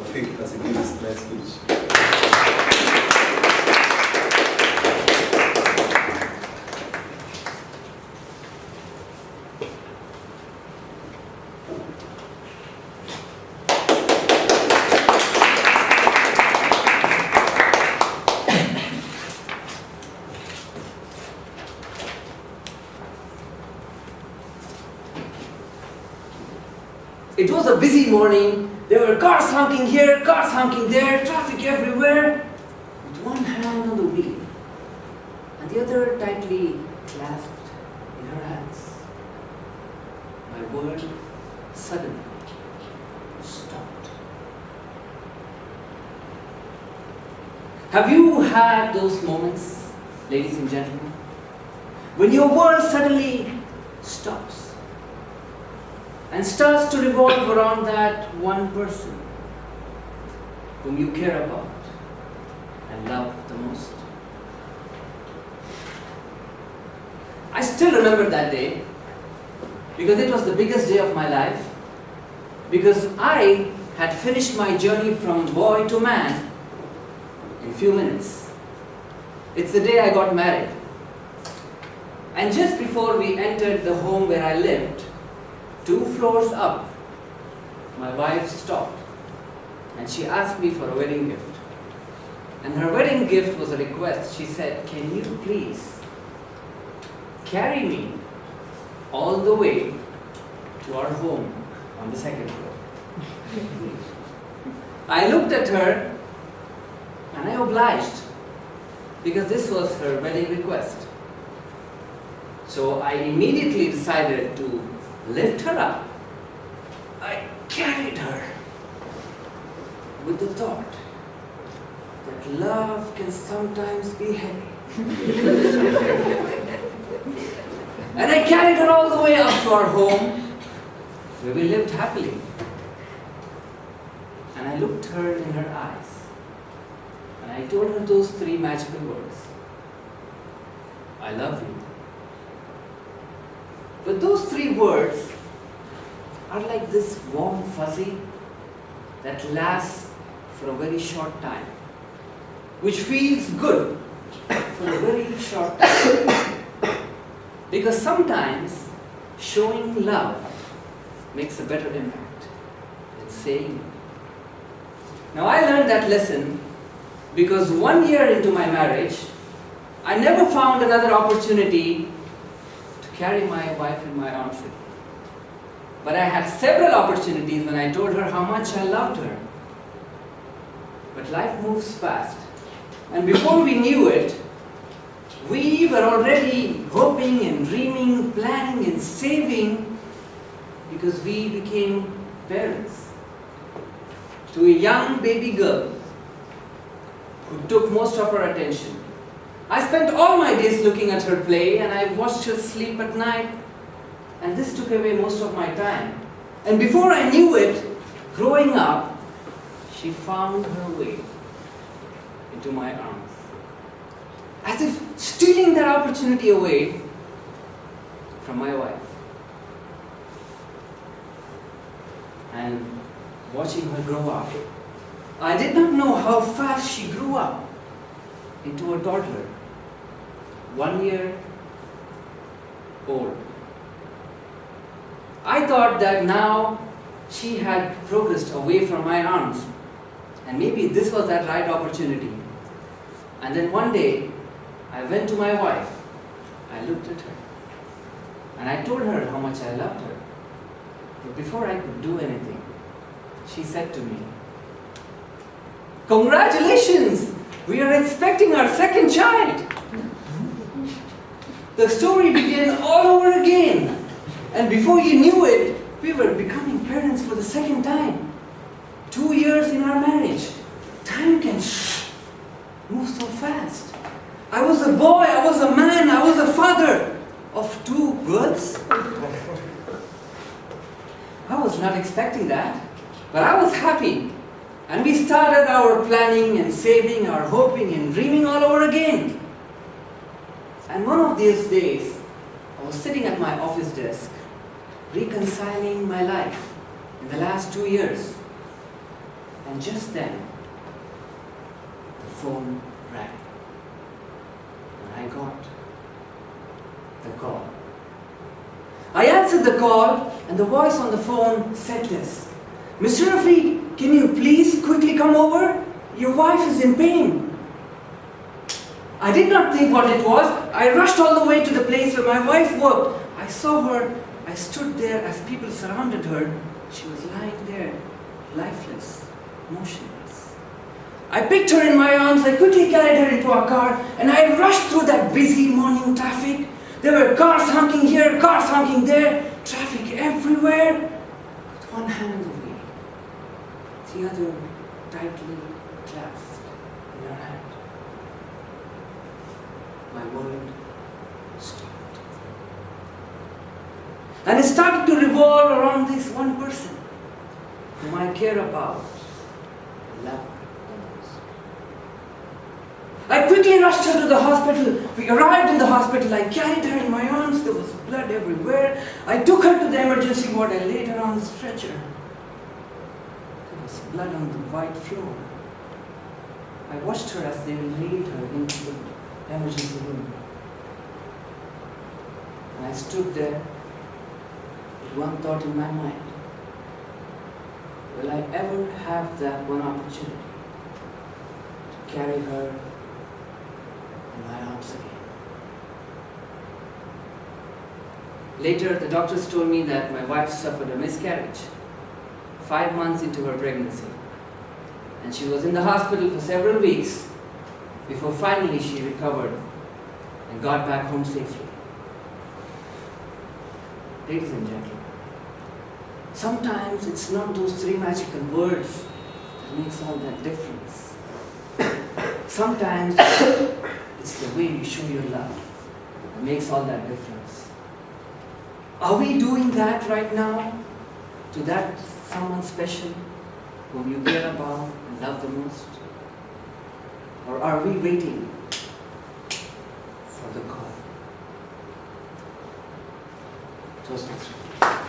Rafiq as he gives this nice speech. It was a busy morning. There were cars honking here, cars honking there, traffic everywhere, with one hand on the wheel and the other tightly clasped in her hands. My world suddenly stopped. Have you had those moments, ladies and gentlemen, when your world suddenly stops and starts to revolve around that one person whom you care about and love the most? I still remember that day because it was the biggest day of my life, because I had finished my journey from boy to man in few minutes. It's the day I got married. And just before we entered the home where I lived, 2 floors up, my wife stopped and she asked me for a wedding gift. And her wedding gift was a request. She said, "Can you please carry me all the way to our home on the 2nd floor?" I looked at her and I obliged, because this was her wedding request. So I immediately decided to lift her up. I carried her with the thought that love can sometimes be heavy. And I carried her all the way up to our home, where we lived happily. And I looked her in her eyes, and I told her those 3 magical words: I love you. But those 3 words are like this warm fuzzy that lasts for a very short time, which feels good for a very short time. Because sometimes showing love makes a better impact than saying it. Now I learned that lesson because 1 year into my marriage, I never found another opportunity carry my wife in my arms. But I had several opportunities when I told her how much I loved her. But life moves fast. And before we knew it, we were already hoping and dreaming, planning and saving, because we became parents to a young baby girl who took most of our attention. I spent all my days looking at her play, and I watched her sleep at night, and this took away most of my time. And before I knew it, growing up, she found her way into my arms, as if stealing that opportunity away from my wife. And watching her grow up, I did not know how fast she grew up into a toddler, 1 year old. I thought that now she had progressed away from my arms, and maybe this was that right opportunity. And then one day, I went to my wife, I looked at her, and I told her how much I loved her. But before I could do anything, she said to me, "Congratulations! We are expecting our 2nd child." The story began all over again. And before you knew it, we were becoming parents for the 2nd time. 2 years in our marriage. Time can move so fast. I was a boy, I was a man, I was a father of 2 girls. I was not expecting that, but I was happy. And we started our planning and saving, our hoping and dreaming all over again. And one of these days, I was sitting at my office desk, reconciling my life in the last 2 years. And just then, the phone rang. And I got the call. I answered the call, and the voice on the phone said this: "Mr. Rafiq, can you please quickly come over? Your wife is in pain." I did not think what it was. I rushed all the way to the place where my wife worked. I saw her. I stood there as people surrounded her. She was lying there, lifeless, motionless. I picked her in my arms. I quickly carried her into our car, and I rushed through that busy morning traffic. There were cars honking here, cars honking there, traffic everywhere, with one hand in the way, the other tightly clasped in her hand. My world stopped. And it started to revolve around this one person whom I care about and love the most. I quickly rushed her to the hospital. We arrived in the hospital. I carried her in my arms. There was blood everywhere. I took her to the emergency ward. I laid her on the stretcher. There was blood on the white floor. I watched her as they laid her into the emergency room. And I stood there with one thought in my mind: will I ever have that one opportunity to carry her in my arms again? Later, the doctors told me that my wife suffered a miscarriage 5 months into her pregnancy, and she was in the hospital for several weeks before finally she recovered and got back home safely. Ladies and gentlemen, sometimes it's not those 3 magical words that makes all that difference. Sometimes it's the way you show your love that makes all that difference. Are we doing that right now to that someone special whom you care about and love the most? Or are we waiting for the call? Toastmasters.